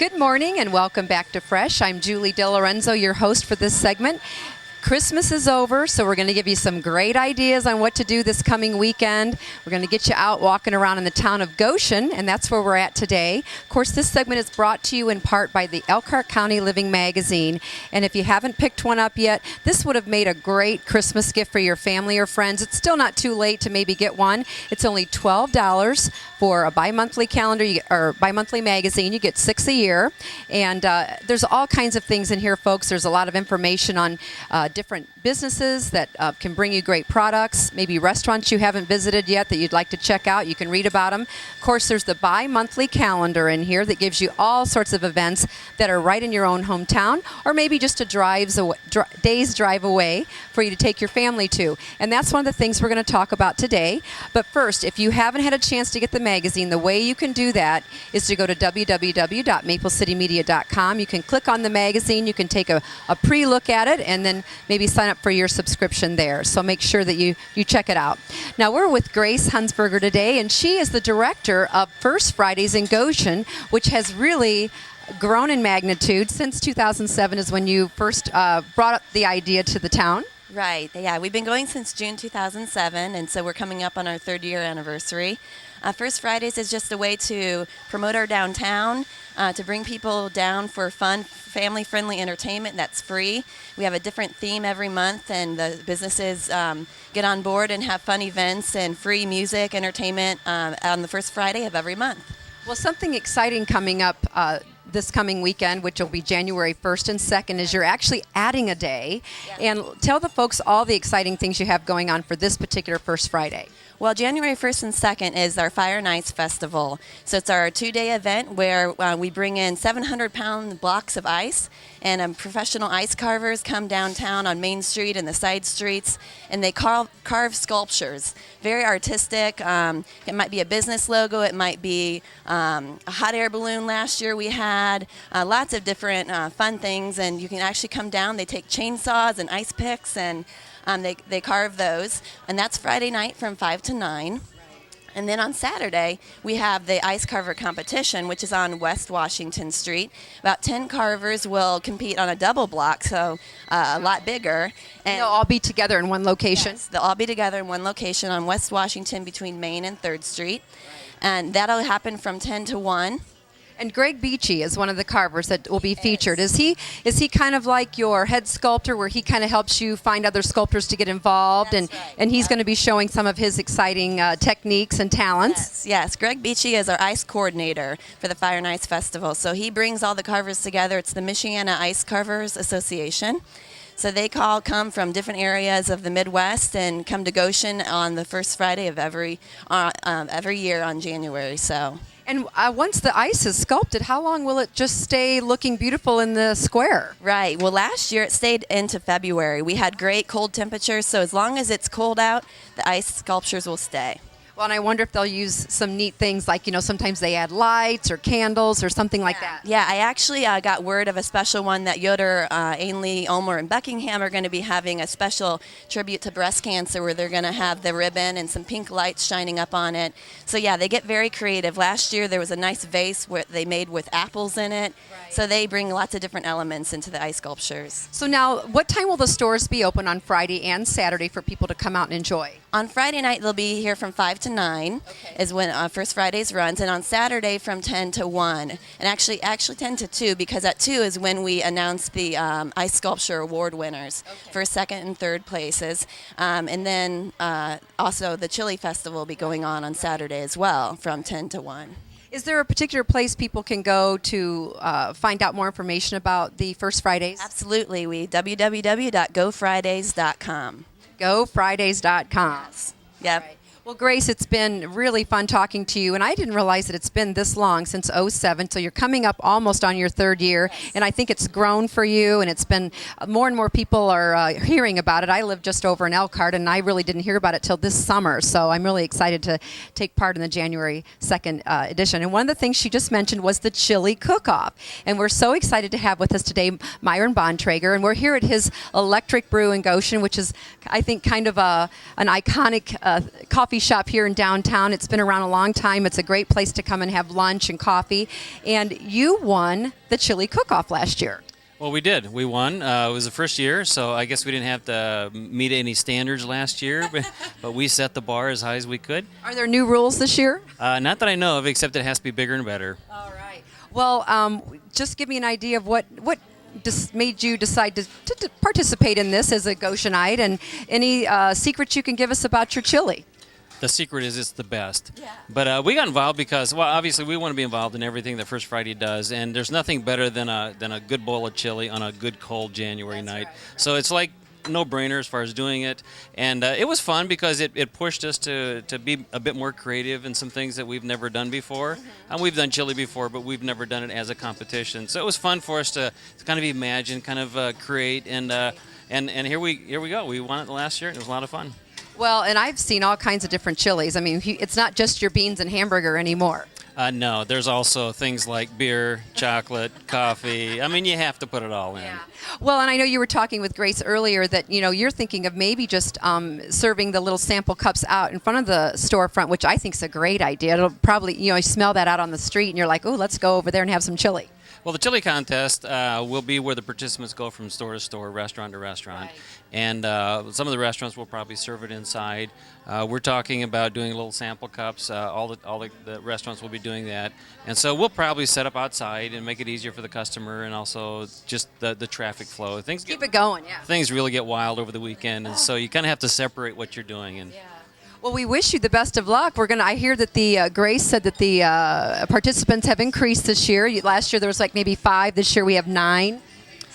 Good morning and welcome back to Fresh. I'm Julie Dilorenzo, your host for this segment. Christmas is over, so we're going to give you some great ideas on what to do this coming weekend. We're going to get you out walking around in the town of Goshen, and that's where we're at today. Of course, this segment is brought to you in part by the Elkhart County Living Magazine. And if you haven't picked one up yet, this would have made a great Christmas gift for your family or friends. It's still not too late to maybe get one. It's only $12 for a bi-monthly calendar or bi-monthly magazine. You get 6 a year. And there's all kinds of things in here, folks. There's a lot of information on different businesses that can bring you great products, maybe restaurants you haven't visited yet that you'd like to check out. You can read about them. Of course, there's the bi-monthly calendar in here that gives you all sorts of events that are right in your own hometown, or maybe just a day's drive away for you to take your family to. And that's one of the things we're going to talk about today. But first, if you haven't had a chance to get the magazine, the way you can do that is to go to www.maplecitymedia.com. You can click on the magazine. You can take a pre-look at it and then maybe sign up for your subscription there. So make sure that you check it out. Now, we're with Grace Hunsberger today, and she is the director of First Fridays in Goshen, which has really grown in magnitude since 2007 is when you first brought up the idea to the town. Right. Yeah, we've been going since June 2007, and so we're coming up on our third year anniversary. First Fridays is just a way to promote our downtown, to bring people down for fun, family-friendly entertainment that's free. We have a different theme every month, and the businesses get on board and have fun events and free music, entertainment on the first Friday of every month. Well, something exciting coming up this coming weekend, which will be January 1st and 2nd, is you're actually adding a day. Yes. And tell the folks all the exciting things you have going on for this particular First Friday. Well, January 1st and 2nd is our Fire and Ice Festival. So it's our 2-day event where we bring in 700-pound blocks of ice, and professional ice carvers come downtown on Main Street and the side streets, and they carve sculptures. Very artistic. It might be a business logo. It might be a hot air balloon last year we had. Lots of different fun things, and you can actually come down. They take chainsaws and ice picks, and they carve those, and that's Friday night from 5 to 9. And then on Saturday, we have the ice carver competition, which is on West Washington Street. About 10 carvers will compete on a double block, so a lot bigger. And they'll all be together in one location? Yes, they'll all be together in one location on West Washington between Main and 3rd Street. And that'll happen from 10 to 1. And Greg Beachy is one of the carvers that will be featured. Is he kind of like your head sculptor, where he kind of helps you find other sculptors to get involved? That's right. And he's going to be showing some of his exciting techniques and talents. Yes. Greg Beachy is our ice coordinator for the Fire and Ice Festival. So he brings all the carvers together. It's the Michiana Ice Carvers Association. So they come from different areas of the Midwest and come to Goshen on the first Friday of every year on January. And once the ice is sculpted, how long will it just stay looking beautiful in the square? Right. Well, last year it stayed into February. We had great cold temperatures, so as long as it's cold out, the ice sculptures will stay. Well, and I wonder if they'll use some neat things like, sometimes they add lights or candles or something like that. Yeah, I actually got word of a special one that Yoder, Ainley, Ulmer, and Buckingham are going to be having a special tribute to breast cancer where they're going to have the ribbon and some pink lights shining up on it. So, yeah, they get very creative. Last year there was a nice vase where they made with apples in it. Right. So they bring lots of different elements into the ice sculptures. So now, what time will the stores be open on Friday and Saturday for people to come out and enjoy? On Friday night, they'll be here from 5 to 9 is when First Fridays runs, and on Saturday from 10 to 1, and actually 10 to 2, because at 2 is when we announce the Ice Sculpture Award winners for second and third places. And then also the Chili Festival will be going on Saturday as well from 10 to 1. Is there a particular place people can go to find out more information about the First Fridays? Absolutely. www.gofridays.com. GoFridays.com. Yes. Yep. Right. Well, Grace, it's been really fun talking to you, and I didn't realize that it's been this long, since '07, so you're coming up almost on your third year, and I think it's grown for you, and it's been more and more people are hearing about it. I live just over in Elkhart, and I really didn't hear about it till this summer, so I'm really excited to take part in the January 2nd edition. And one of the things she just mentioned was the chili cook-off, and we're so excited to have with us today Myron Bontrager, and we're here at his Electric Brew in Goshen, which is, I think, kind of an iconic coffee shop here in downtown. It's been around a long time. It's a great place to come and have lunch and coffee. And you won the chili cook-off last year. Well, we did. We won. It was the first year, so I guess we didn't have to meet any standards last year, but we set the bar as high as we could. Are there new rules this year? Not that I know of, except it has to be bigger and better. All right. Well, just give me an idea of what made you decide to participate in this as a Goshenite, and any secrets you can give us about your chili. The secret is it's the best. Yeah. But we got involved because, well, obviously we want to be involved in everything that First Friday does, and there's nothing better than a good bowl of chili on a good cold January night. right. So it's like no-brainer as far as doing it, and it was fun because it pushed us to be a bit more creative in some things that we've never done before. And we've done chili before, but we've never done it as a competition. So it was fun for us to kind of imagine, kind of create, and here we go. We won it last year, and it was a lot of fun. Well, and I've seen all kinds of different chilies. I mean, it's not just your beans and hamburger anymore. No, there's also things like beer, chocolate, coffee. I mean, you have to put it all in. Yeah. Well, and I know you were talking with Grace earlier that, you're thinking of maybe just serving the little sample cups out in front of the storefront, which I think is a great idea. It'll probably, you smell that out on the street and you're like, oh, let's go over there and have some chili. Well, the chili contest will be where the participants go from store to store, restaurant to restaurant. Right. And some of the restaurants will probably serve it inside. We're talking about doing little sample cups. All the restaurants will be doing that. And so we'll probably set up outside and make it easier for the customer, and also just the traffic flow. Keep it going, yeah. Things really get wild over the weekend, and so you kind of have to separate what you're doing. And Yeah. Well, we wish you the best of luck. I hear that the Grace said that the participants have increased this year. Last year there was like maybe 5. This year we have 9.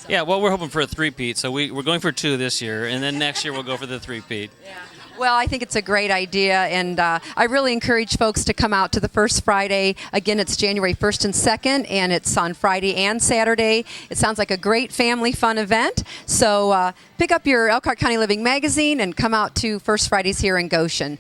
Yeah, well, we're hoping for a three-peat, so we're going for 2 this year, and then next year we'll go for the three-peat. Yeah. Well, I think it's a great idea, and I really encourage folks to come out to the First Friday. Again, it's January 1st and 2nd, and it's on Friday and Saturday. It sounds like a great family fun event. So pick up your Elkhart County Living Magazine and come out to First Fridays here in Goshen.